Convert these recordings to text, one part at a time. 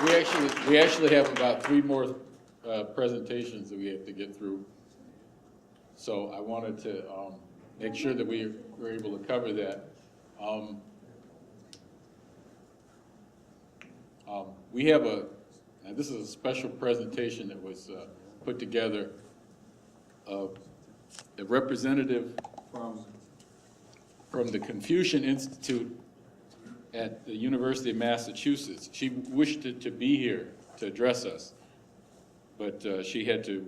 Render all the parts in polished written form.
We actually have about 3 more presentations that we have to get through. So I wanted to make sure that we were able to cover that. We have now this is a special presentation that was put together of a representative from the Confucius Institute at the University of Massachusetts. She wished to be here to address us, but she had to,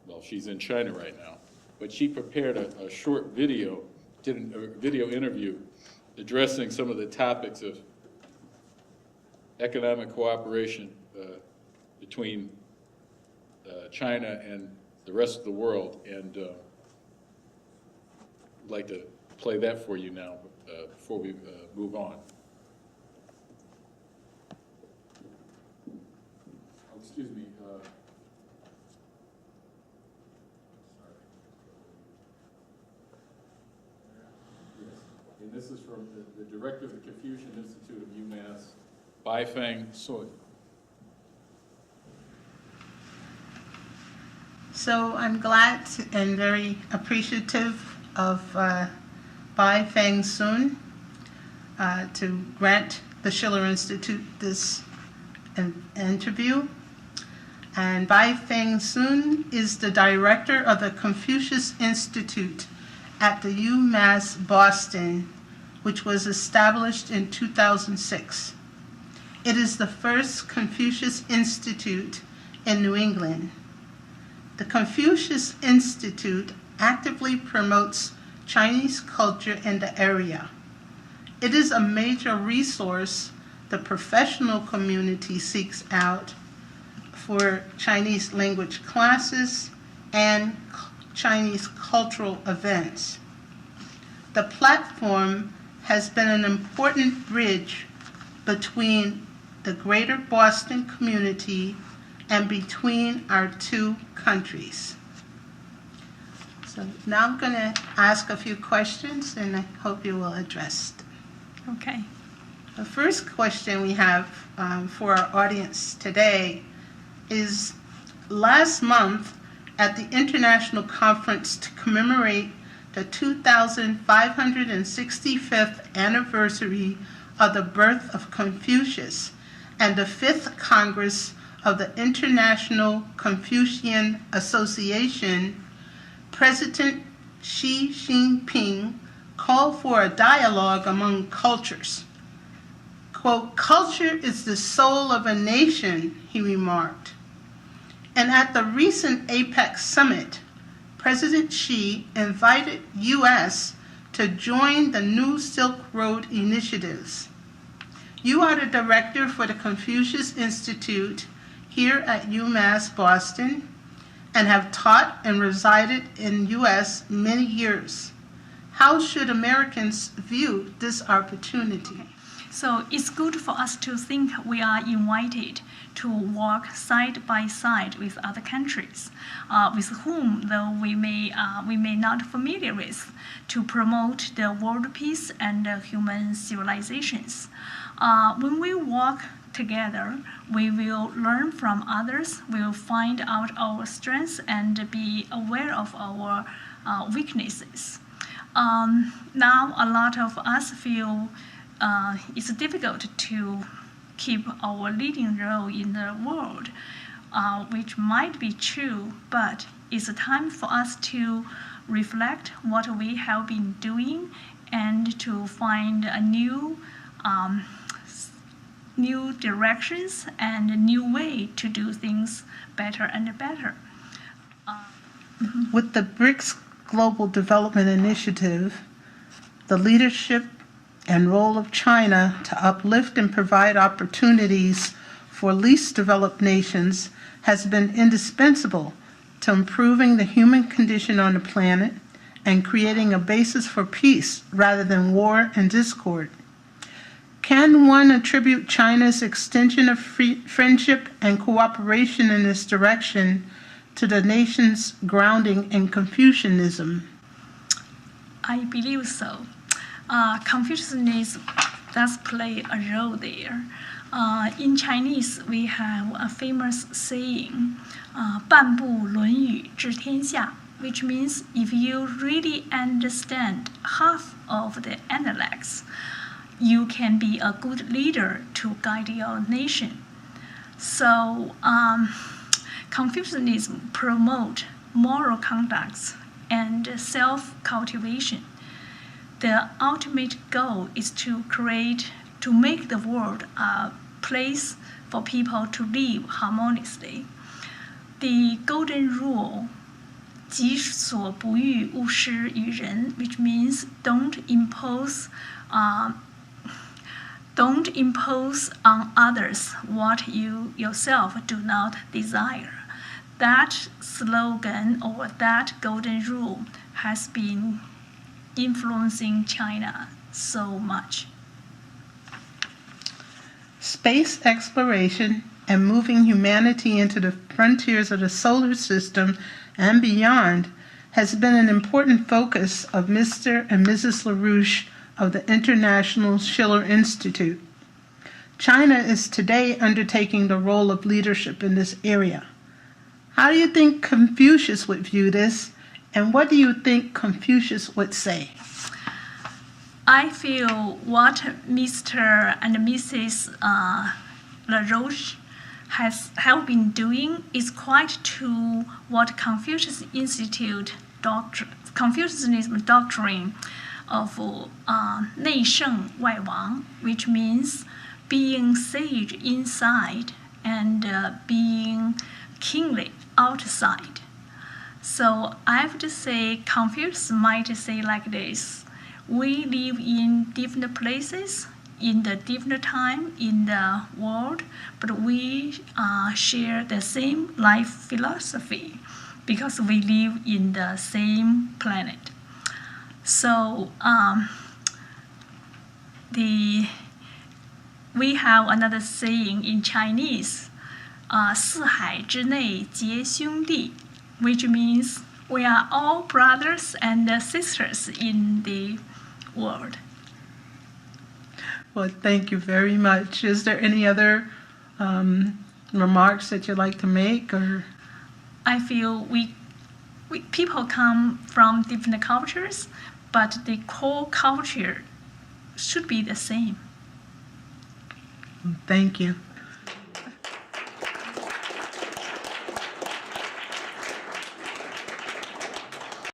well, she's in China right now, but she prepared a short video, did a video interview addressing some of the topics of economic cooperation between China and the rest of the world, and I'd like to play that for you now before we move on. Oh, excuse me. Yes. And this is from the director of the Confucius Institute of UMass, Baifeng Sun. So I'm glad and very appreciative of Baifeng Sun to grant the Schiller Institute this interview. And Baifeng Sun is the director of the Confucius Institute at the UMASS Boston, which was established in 2006. It is the first Confucius Institute in New England. The Confucius Institute actively promotes Chinese culture in the area. It is a major resource the professional community seeks out for Chinese language classes and Chinese cultural events. The platform has been an important bridge between the greater Boston community and between our 2 countries. So now I'm going to ask a few questions, and I hope you will address them. Okay. The first question we have for our audience today is, last month at the International Conference to commemorate the 2,565th anniversary of the birth of Confucius and the 5th Congress of the International Confucian Association, President Xi Jinping called for a dialogue among cultures. Quote, "Culture is the soul of a nation," he remarked. And at the recent APEC summit, President Xi invited U.S. to join the New Silk Road initiatives. You are the director for the Confucius Institute here at UMass Boston and have taught and resided in U.S. many years. How should Americans view this opportunity? So it's good for us to think we are invited to walk side by side with other countries, with whom, though we may not familiar with, to promote the world peace and human civilizations. When we walk together, we will learn from others, we will find out our strengths and be aware of our weaknesses. Now, a lot of us feel it's difficult to keep our leading role in the world, which might be true, but it's a time for us to reflect what we have been doing and to find a new directions and a new way to do things better and better. With the BRICS Global Development Initiative, the leadership and role of China to uplift and provide opportunities for least developed nations has been indispensable to improving the human condition on the planet and creating a basis for peace rather than war and discord. Can one attribute China's extension of friendship and cooperation in this direction to the nation's grounding in Confucianism? I believe so. Confucianism does play a role there. In Chinese, we have a famous saying, 半部论语治天下, which means if you really understand half of the intellects, you can be a good leader to guide your nation. So Confucianism promote moral conducts and self-cultivation. The ultimate goal is to make the world a place for people to live harmoniously. The golden rule, 己所不欲，勿施于人, which means don't impose on others what you yourself do not desire. That slogan or that golden rule has been influencing China so much. Space exploration and moving humanity into the frontiers of the solar system and beyond has been an important focus of Mr. and Mrs. LaRouche of the International Schiller Institute. China is today undertaking the role of leadership in this area. How do you think Confucius would view this, and what do you think Confucius would say? I feel what Mr. and Mrs. LaRouche have been doing is quite to what Confucius Institute Confucianism doctrine of 内圣外王, which means being sage inside and being kingly outside. So I have to say Confucius might say like this: we live in different places, in the different time in the world, but we share the same life philosophy because we live in the same planet. So we have another saying in Chinese, 四海之内皆兄弟, which means we are all brothers and sisters in the world. Well, thank you very much. Is there any other remarks that you'd like to make? Or I feel we people come from different cultures, but the core culture should be the same. thank you.